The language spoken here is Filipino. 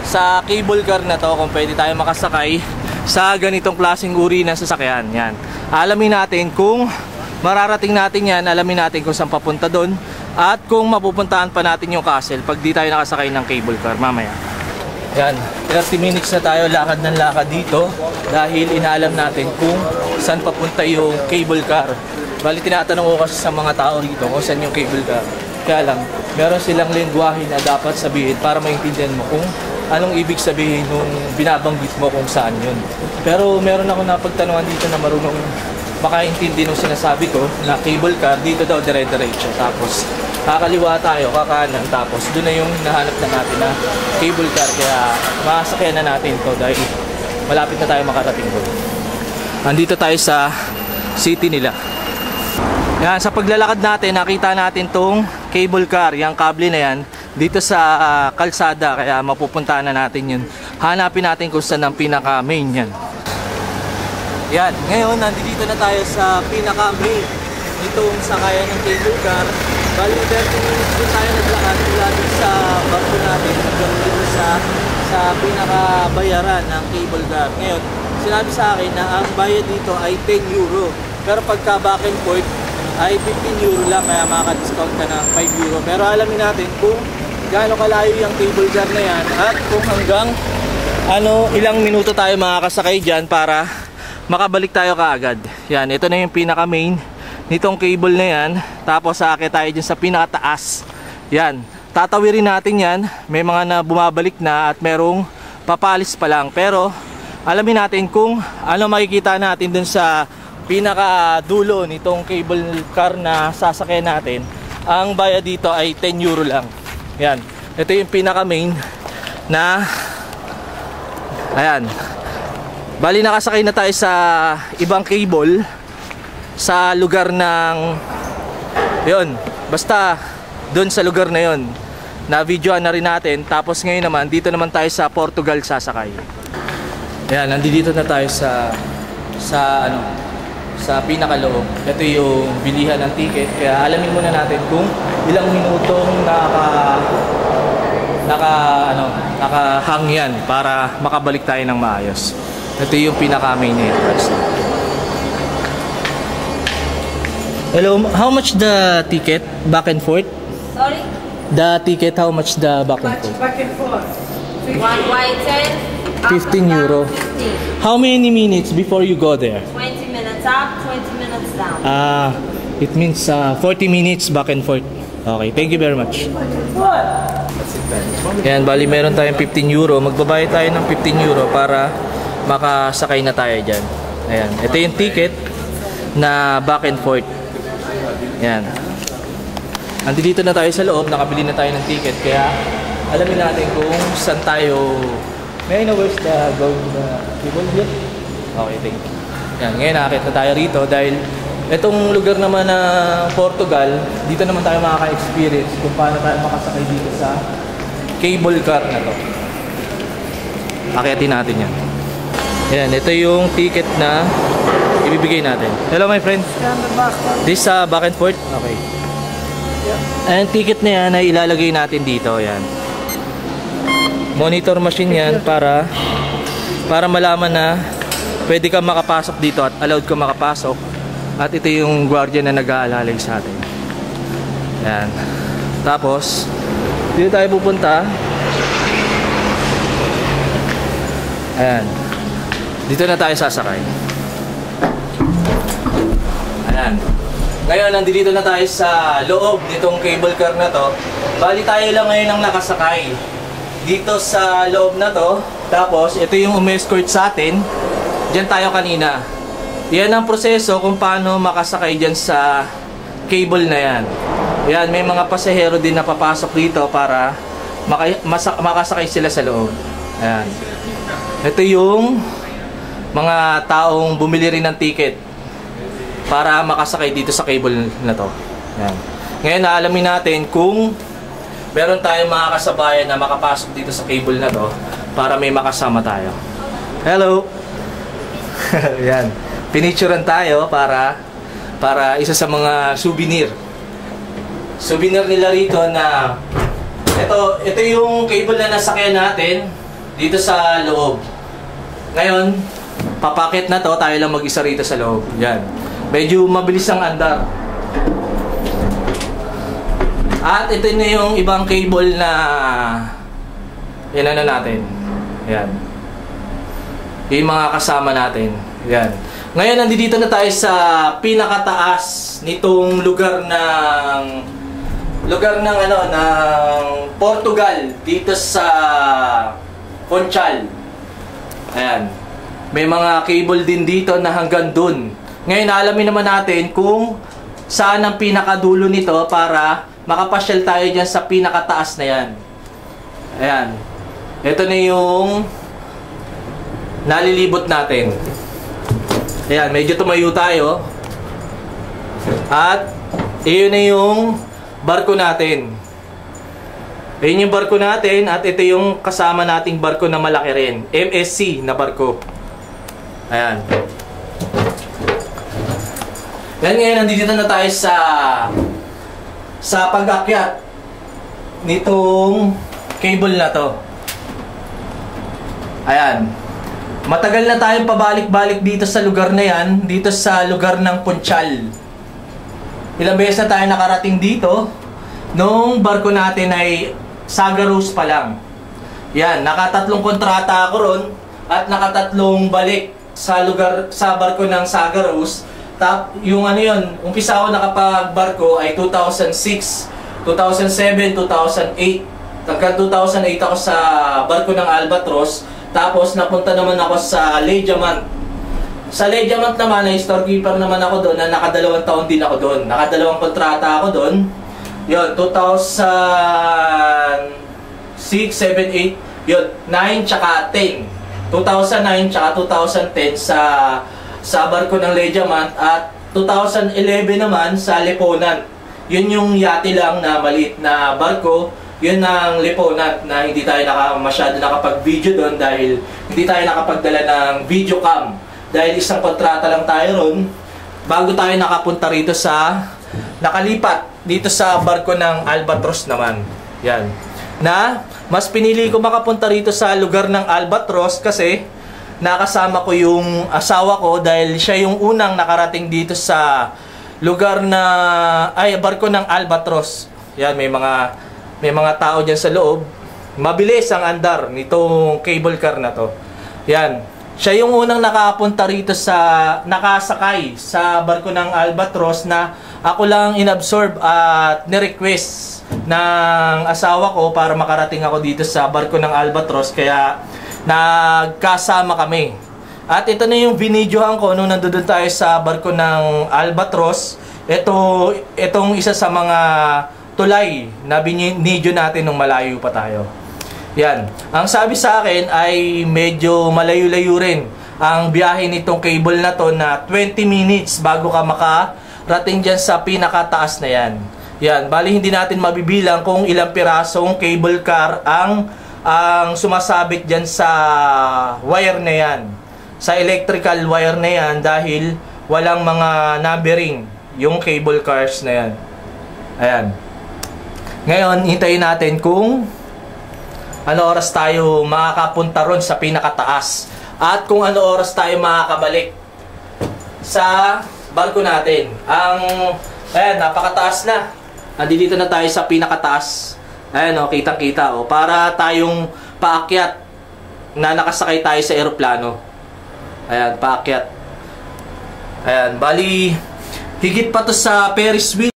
sa cable car na to kung pwede tayo makasakay sa ganitong klaseng uri ng sasakyan. Yan. Alamin natin kung mararating natin yan, alamin natin kung saan papunta doon at kung mapupuntahan pa natin yung castle pag di tayo nakasakay ng cable car mamaya. Yan, 30 minutes na tayo lakad ng lakad dito dahil inaalam natin kung saan papunta yung cable car. Bali tinatanong ko kasi sa mga tao dito kung saan yung cable car. Kaya lang, meron silang lengguwahe na dapat sabihin para maintindihan mo kung anong ibig sabihin nung binabanggit mo kung saan yun. Pero meron ako napagtanungan dito na marunong makaintindi nung sinasabi ko na cable car, dito daw dire-diretso. Tapos kakaliwa tayo, kakanan, tapos doon na yung nahanap na natin na cable car. Kaya masakyan na natin to dahil malapit na tayo makarating doon. Andito tayo sa city nila. Yan, sa paglalakad natin, nakita natin tong cable car, yung kable na yan, dito sa kalsada, kaya mapupuntahan na natin yun. Hanapin natin kung saan ang pinaka main yan. Yan, ngayon nandito na tayo sa pinaka main itong sakayan ng cable car. Bali 30 minutes din tayo naglakad mula sa barko natin hanggang dito sa pinaka bayaran ng cable car. Ngayon, sinabi sa akin na ang bayad dito ay 10 euro. Pero pagka back and forth ay 15 euro lang, kaya makaka-discount ka ng 5 euro. Pero alamin natin kung gaano kalayo yung cable car na yan at kung hanggang ilang minuto tayo makakasakay dyan para makabalik tayo kaagad. Yan, ito na yung pinaka main nitong cable na yan. Tapos aakyat tayo dyan sa pinakataas. Yan, tatawirin natin yan. May mga na bumabalik na at merong papalis pa lang. Pero alamin natin kung ano makikita natin dun sa pinaka dulo nitong cable car na sasakyan natin. Ang bayad dito ay 10 euro lang. Yan, ito yung pinaka main na ayan. Bali nakasakay na tayo sa ibang cable sa lugar ng yun, basta doon sa lugar na yun na videoan na rin natin. Tapos ngayon naman dito naman tayo sa Portugal sasakay. Ayan, nandito na tayo sa pinakaloob. Ito yung bilihan ng ticket. Kaya alamin muna natin kung ilang minutong nakahang yan para makabalik tayo ng maayos. Ito yung pinaka-main entrance. Hello, how much the ticket back and forth? Sorry? The ticket, how much the back and forth? Back and forth. One way 10. 15 euro. 15. How many minutes before you go there? 20 minutes up, 20 minutes down. It means 40 minutes back and forth. Okay, thank you very much. Yan, bali meron tayong 15 euro. Magbabayad tayo ng 15 euro para makasakay na tayo dyan. Ayan, ito yung ticket na back and forth. Yan. Andito na tayo sa loob, nakabili na tayo ng ticket. Kaya alamin natin kung saan tayo. May I know where's the going to the people here? Okay, thank you. Yan, ngayon nakakit na tayo rito dahil itong lugar naman na Portugal, dito naman tayo makaka-experience kung paano tayo makasakay dito sa cable car na to. Akitin natin yan. Yan, ito yung ticket na ibibigay natin. Hello my friend. This back and forth? Okay. And ticket na yan ay ilalagay natin dito. Yan. Monitor machine yan para malaman na pwede ka makapasok dito at allowed ka makapasok. At ito yung guardian na nag-aalalay sa atin. Yan. Tapos, dito tayo pupunta. Ayan. Dito na tayo sasakay. Ayan. Ngayon, nandito na tayo sa loob nitong cable car na to. Bali tayo lang ngayon ang nakasakay dito sa loob na to. Tapos, ito yung umescort sa atin. Diyan tayo kanina. Yan ang proseso kung paano makasakay dyan sa cable na yan. Yan, may mga pasahero din na papasok dito para makasakay sila sa loob. Ayan. Ito yung mga taong bumili rin ng ticket para makasakay dito sa cable na to. Ayan. Ngayon, naalamin natin kung meron tayong mga kasabayan na makapasok dito sa cable na to para may makasama tayo. Hello! Ayan. Pinicturean tayo para isa sa mga souvenir. Souvenir nila rito na Ito yung cable na nasakyan natin dito sa loob. Ngayon, papakit na to, tayo lang mag-isa rito sa loob. Yan. Medyo mabilis ang andar. At ito na yung ibang cable na inano natin. Yan. Yung mga kasama natin. Yan. Ngayon, nandito na tayo sa pinakataas nitong lugar ng Portugal dito sa Funchal. Ayan. May mga cable din dito na hanggang dun. Ngayon, alamin naman natin kung saan ang pinakadulo nito para makapasyal tayo dyan sa pinakataas na yan. Ayan. Ito na yung nalilibot natin. Ayan, medyo tumayo tayo. At iyon na yung barko natin. Ayun yung barko natin at ito yung kasama nating barko na malaki rin. MSC na barko. Ayan. Yan, ngayon nandito na tayo sa pag-akyat nitong cable na to. Ayan. Matagal na tayong pabalik-balik dito sa lugar na yan, dito sa lugar ng Funchal. Ilang beses na tayo nakarating dito nung barko natin ay Sagarus pa lang. Yan, nakatatlong kontrata ako ron at nakatatlong balik sa barko ng Sagarus. Yung ano yun, umpisa ako nakapagbarko ay 2006, 2007, 2008. Hanggang 2008 ako sa barko ng Albatros. Tapos napunta naman ako sa Le Diamant. Sa Le Diamant naman ay storekeeper naman ako doon na nakadalawang taon din ako doon. Nakadalawang kontrata ako doon. Yun, 2006, 7, 8, yun, 9 tsaka 10. 2009 tsaka 2010 sa barko ng Le Diamant at 2011 naman sa Liponant. Yun yung yate lang na maliit na barko. Yun ang Liponant na hindi tayo masyado nakapag-video doon dahil hindi tayo nakapagdala ng video cam. Dahil isang kontrata lang tayo ron bago tayo nakapunta rito nakalipat dito sa barko ng Albatros naman. Yan. Na mas pinili ko makapunta rito sa lugar ng Albatros kasi nakasama ko yung asawa ko dahil siya yung unang nakarating dito sa lugar barko ng Albatros. Yan, may mga tao dyan sa loob. Mabilis ang andar nitong cable car na to. Yan. Siya yung unang nakapunta rito nakasakay sa barko ng Albatros na ako lang inabsorb at nirequest ng asawa ko para makarating ako dito sa barko ng Albatros. Kaya nagkasama kami. At ito na yung binidyohan ko nung nandun tayo sa barko ng Albatros. Itong isa sa mga tulay na binidyo natin nung malayo pa tayo. Yan. Ang sabi sa akin ay medyo malayo-layo rin ang biyahe nitong cable na to na 20 minutes bago ka makarating dyan sa pinakataas na yan. Yan. Bali hindi natin mabibilang kung ilang pirasong cable car ang sumasabit dyan sa wire na yan. Sa electrical wire na yan dahil walang mga numbering yung cable cars na yan. Ayan. Ngayon, hintayin natin kung ano oras tayo makakapunta ron sa pinakataas at kung ano oras tayo makakabalik sa barko natin. Ayan, napakataas na. Nandito na tayo sa pinakataas. Ayan o, kitang-kita o. Para tayong paakyat na nakasakay tayo sa eroplano. Ayan, paakyat. Ayan, bali, higit pa to sa Ferris wheel.